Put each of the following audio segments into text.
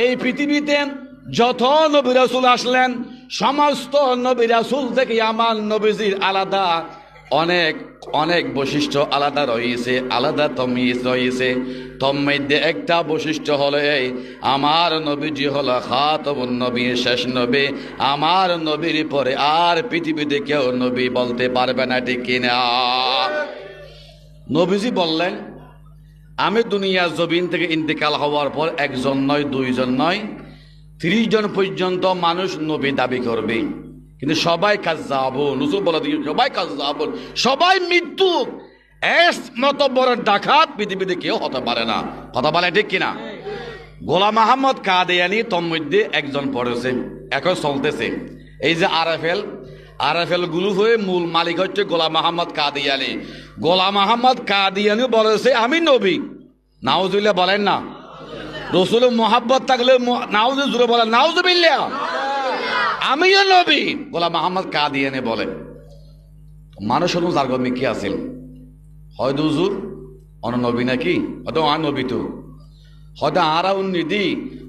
এই পৃথিবীতে যত নবী রাসূল আসলেন সমস্ত নবী রাসূল থেকে আমার নবীজির আলাদা অনেক অনেক বৈশিষ্ট্য আলাদা রয়েছে, আলাদা তমিজ রয়েছে। তোর মধ্যে একটা বৈশিষ্ট্য হলো এই, আমার নবীজি হলো খাতামুন নবী, শেষ নবী। আমার নবীর পরে আর পৃথিবীতে কেউ নবী বলতে পারবে না, ঠিক কিনা? নবীজি বললেন, আমি দুনিয়ার জমিন থেকে ইন্তেকাল হওয়ার পর একজন নয়, দুইজন নয়, 30 জন পর্যন্ত মানুষ নবী দাবি করবে, কিন্তু সবাই কাজ্জাবুন। রাসূল বলে দিয়ে সবাই কাজ্জাবুন, সবাই মৃত্যু। এস মত বড় ডাকাত পৃথিবীতে কেউ হতে পারে না। কথা বলে ঠিক কিনা? গোলাম আহমদ কাদিয়ানী তোর মধ্যে একজন পড়েছে, এখন চলতেছে। এই যে আরএফএল গুলো হয়ে মূল মালিক হচ্ছে গোলাম আহমদ কাদিয়ানী। গোলাম আহমদ কাদিয়ানী বলেছে আমি নবী। নাউজুবিল্লাহ বলেন না? রসুলের মোহাব্বত থাকলে নাউজুবিল্লাহ বলেন, নাউজুবিল্লাহ। আমিও নবী, গোলাম আহমদ কাদিয়ানী বলে। মানুষ হল যার গমে কি আছিল, হয়তো হুজুর অন নবী নাকি, হয়তো আর নবী তো, হয়তো আরা উন্নতি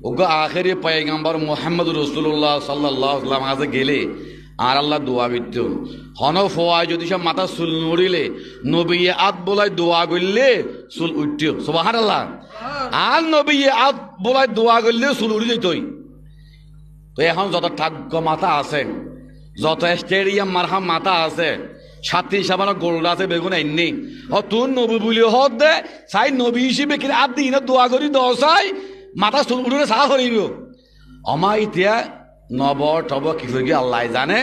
ওগো আখেরি পয়গম্বর মুহাম্মদ রাসূলুল্লাহ সাল্লাল্লাহু আলাইহি ওয়াসাল্লাম কাছে গেলে আর আল্লাহ দোয়া বিত্ত হন ফোয়ায় যদি সব মাথা চুল নড়িলে নবী আত বলাই দোয়া করলে চুল উঠত, সুবহানাল্লাহ। আর নবী আত বলাই দোয়া করলে চুল উড়ি যেতই। তো এখন যত ঠাগ্য মাথা আছে, যত স্টেডিয়াম মারহাম মাথা আছে, ছাত্রী সাবানো গোল্ড আছে, বেগুন এমনি তোর নবী বলি হত দে চাই নবী হিসেবে কিনে আর দিন দোয়া করি দশ চাই মাথা চুল উঠে চা করিব। আমার এতিয়া নব টব কি ফুরি আল্লাহ জানে,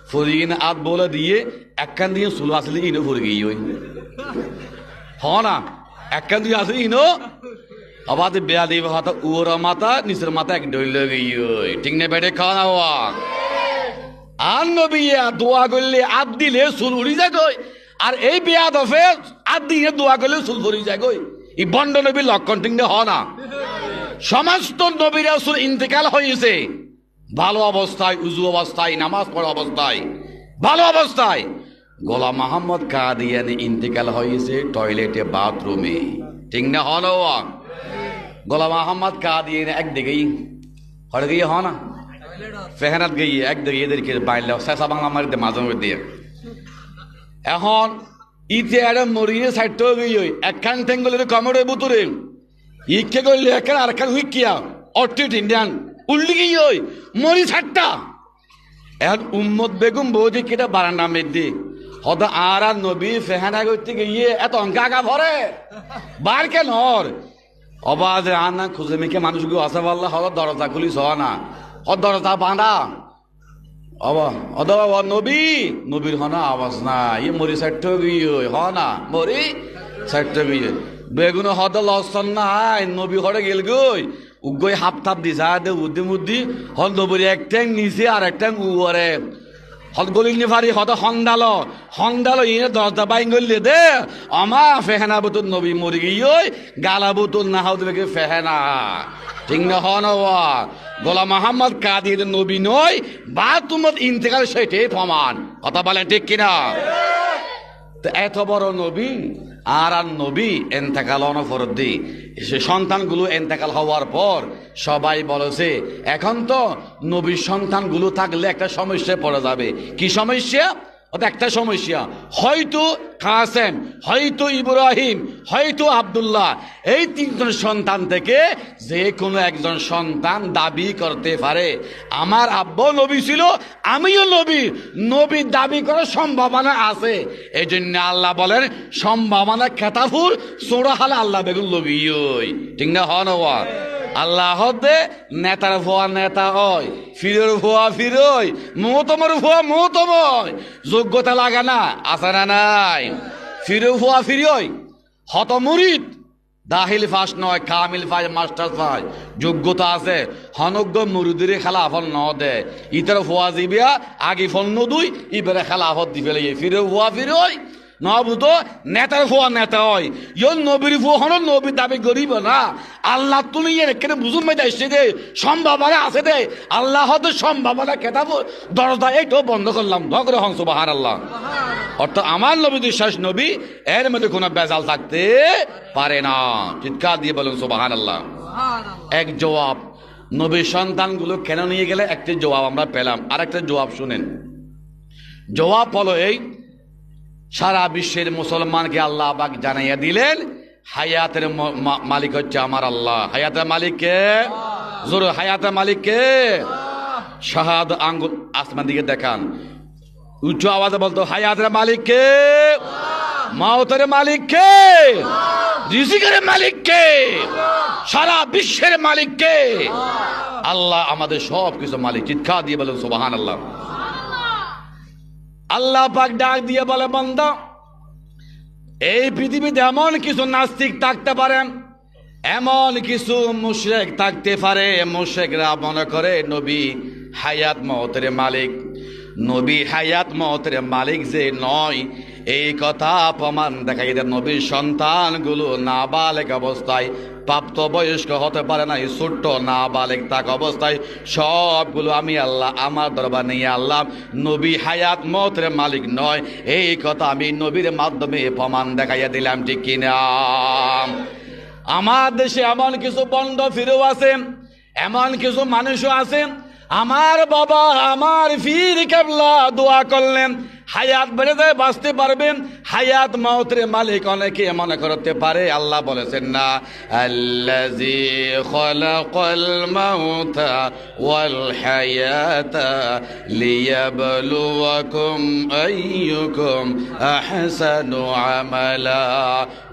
ফুরি কিনে আত বলে দিয়ে একখান দিয়ে চুল আসলে ইনো ফুরি গিয়ে ওই হ না, একখান দিয়ে আসলে ইনো আবার বেয়া দিব হাত উড়া মাথা নিচের মাথা এক ডইল গিয়ে, ঠিক না বেড়ে খাওয়া না হওয়া। আর নবী দোয়া করলে আদ দিলে চুল উড়ি যায় গই, আর এই বেয়া দফে আদ দিয়ে দোয়া করলে চুল ভরি যায় গই। এই বন্ড নবীর লক্ষণ, ঠিক না? হ না? সমস্ত নবী রাসূল ইন্তেকাল হয়েছে ভালো অবস্থায়, উজু অবস্থায়, নামাজ পড়া অবস্থায়, ভালো অবস্থায়। গোলাম আহমদ কাদিয়ানী ইন্তেকাল হয়েছে টয়লেটে, বাথরুমে, ঠিক না? হ না? গোলাম আহমদ কাদিয়ানী একদিকেই হরে গিয়ে হ না ফেহানাত গিয়ে একদিকে এদেরকে বাইলে শেষা বাংলা মারিতে মাঝে মধ্যে দিয়ে এখন ইতে একটা মরিয়ে সাইড গিয়ে একখান ঠেঙ্গলের কমরের বুতুরে ইকে করলে একখান আর একখান হুইকিয়া অর্থিট ইন্ডিয়ান উল্লি গিয়ে ওই মরি সাইডটা এখন উম্মদ বেগম বৌদি কেটা বারান্ডা মেদি হয়তো আর নবী ফেহানা করতে গিয়ে এত অঙ্কা আঁকা ভরে বার কেন অবাজ আনা খুঁজে মেখে মানুষগুলো আসা পারলে হলো দরজা খুলিস হ না, দরজা বাঁধা অবা নবী নবীর হনা আওয়াজ না, ইয়ে মরি সাইট গিয়ে হ না, মরি সাইট গিয়ে বেগুন হদ লসন নাই নবী হরে গেল গই উগই হাপ থাপ দিছা দে উদ্দি মুদ্দি হল নবীর এক ট্যাং নিচে আর এক ট্যাং উরে হল গলিং নিফারি হদ হন্দালো ইয়ে দরজা বাইন গলিয়ে দে আমা ফেহেনা বোতল নবী মরি গিয়ে গালা বোতল না হাও দেবে ফেহেনা, ঠিক না? হ না? গোলাম আহমদ কাদিয়ানী নবী নয় বা তোমার ইন্তেকাল সেটাই প্রমাণ। কথা বলেন ঠিক কিনা? তো এত বড় নবী আর নবী এন্তেকাল অনফরত দি সে সন্তানগুলো এন্তেকাল হওয়ার পর সবাই বলেছে এখন তো নবীর সন্তানগুলো থাকলে একটা সমস্যায় পড়ে যাবে। কি সমস্যা? একটা সমস্যা, হয়তো কাসেম, হয়তো ইব্রাহিম, হয়তো আব্দুল্লাহ, এই 3 জন সন্তান থেকে যে কোনো একজন সন্তান দাবি করতে পারে আমার আব্বা নবী ছিল, আমিও নবী। নবী দাবি করার সম্ভাবনা আছে। এই জন্য আল্লাহ বলেন সম্ভাবনা খেতাফুর সোরাহালে আল্লাহ বেগুন নবী, ঠিক না? হন আল্লাহ দে নেতার ভুয়া নেতা হয়, ফিরের ভুয়া ফিরই, মোহতমর ভুয়া মোহতময়, যোগ্যতা লাগা না আছে না নাই? ফিরে ভুয়া ফিরই হত মুরিদ, দাখিল ফাস নয়, কামিল ফাস, মাস্টার ফাস, যোগ্যতা আছে, হনজ্ঞ মুরিদের খেলা আফল ন দে ইতার ভুয়া দিবিয়া আগে ফল নদুই ইবারে খেলা আফত দি ফেলে ফিরে ভুয়া ফিরই নবুতো নেতার ভুয়া নেতা হয়, ইয়ন নবীর ভুয়া হন নবীর দাবি করিব না। আল্লাহ তুমি এখানে বুঝুন মেয়েটা এসে দে সম্ভাবনা আছে দে, আল্লাহ হয়তো সম্ভাবনা কেতাব দরজা এইটাও বন্ধ করলাম ধরে হন সুবহানাল্লাহ। অর্থাৎ আমার নবী বিশ্বাস নবী, এর মধ্যে কোনো বেজাল থাকতে পারে না। চিৎকার দিয়ে বলুন সুবহানাল্লাহ। এক জবাব নবীর সন্তানগুলো কেন নিয়ে গেলে একটি জবাব আমরা পেলাম। আর একটা জবাব শুনেন। জবাব হলো এই, সারা বিশ্বের মুসলমানকে আল্লাহ পাক জানাইয়া দিলেন হায়াতের মালিক হচ্ছে আমার আল্লাহ। হায়াতের মালিক কে? জোর, হায়াতের মালিক কে? শাহাদ আঙ্গুল আসমান দিকে দেখান, উঁচু আওয়াজে বলতো হায়াতের মালিক কে? মাউতের মালিক কে? রিজিকের মালিক কে? সারা বিশ্বের মালিক কে? আল্লাহ আমাদের সব কিছু মালিক। চিৎকার দিয়ে বলেন সুবহানাল্লাহ। আল্লাহ পাক ডাক দিয়ে বলে, বান্দা, এই পৃথিবীতে এমন কিছু নাস্তিক থাকতে পারেন, এমন কিছু মুশরিক থাকতে পারে, মুশরিকরা মনে করে নবী হায়াত মওতের মালিক। নবী হায়াত মওতের মালিক যে নয়, এই কথা প্রমাণ দেখাই দেয় নবীর সন্তানগুলো নাবালেগ অবস্থায়, প্রাপ্তবয়স্ক হতে পারে না, এই ছোট্ট নাবালেগ থাক অবস্থায় সবগুলো আমি আল্লাহ আমার দরবার নিয়ে আল্লাহ নবী হায়াত মওতের মালিক নয়, এই কথা আমি নবীর মাধ্যমে প্রমাণ দেখাইয়া দিলাম। ঠিক কিনা? আমার দেশে এমন কিছু বন্ড ফিরেও আছে, এমন কিছু মানুষও আছে, আমার বাবা আমার পীর কেবলা দোয়া করলেন হায়াত বেড়ে যায়, বাঁচতে পারবেন, হায়াত মওতের মালিক অনেকে মনে করতে পারে। আল্লাহ বলেছেন না, আল্লাযী খালাকাল মাউতা ওয়াল হায়াতা লিয়াবলুয়াকুম আইয়ুকুম আহসানু আমালা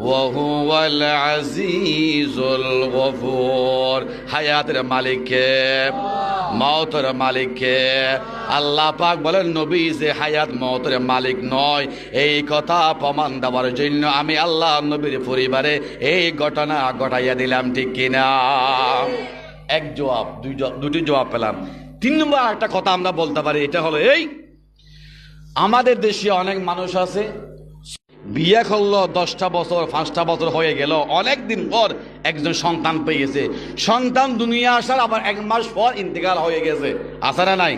ওয়া হুয়াল আজিজুল গফুর। হায়াতের মালিক কে? মওতের মালিক কে? আল্লাহ পাক বলেন নবী যে হায়াত মওতের মালিক নয়, এই কথা প্রমাণ দেওয়ার জন্য আমি আল্লাহ নবীর পরিবারে এই ঘটনা ঘটাইয়া দিলাম। ঠিক কিনা? এক জবাব, দুটি জবাব পেলাম। 3 নম্বর একটা কথা আমরা বলতে পারি, এটা হলো এই, আমাদের দেশে অনেক মানুষ আছে বিয়ে করলো 10টা বছর 5টা বছর হয়ে গেল, অনেক দিন পর একজন সন্তান পেয়েছে, সন্তান দুনিয়া আসার আবার 1 মাস পর ইন্তেকাল হয়ে গেছে, আছে না নাই?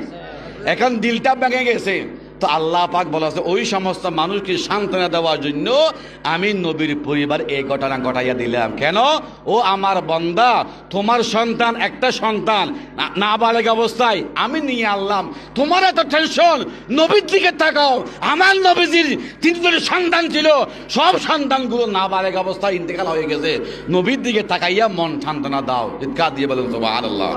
এখন দিলটা ভেঙে গেছে। তো আল্লাহ পাক বলেছে ওই সমস্ত মানুষকে সান্ত্বনা দেওয়ার জন্য আমি নবীর পরিবার এই ঘটনা ঘটাইয়া দিলাম। কেন? ও আমার বান্দা, তোমার সন্তান একটা সন্তান নাবালেগ অবস্থায় আমি নিয়ে আনলাম, তোমার এত টেনশন, নবীর দিকে তাকাও। আমার নবীজির 3জন সন্তান ছিল, সব সন্তানগুলো নাবালেগ অবস্থায় ইন্তেকাল হয়ে গেছে, নবীর দিকে তাকাইয়া মন সান্ত্বনা দাও। চিৎকার দিয়ে বলেন সুবহানাল্লাহ।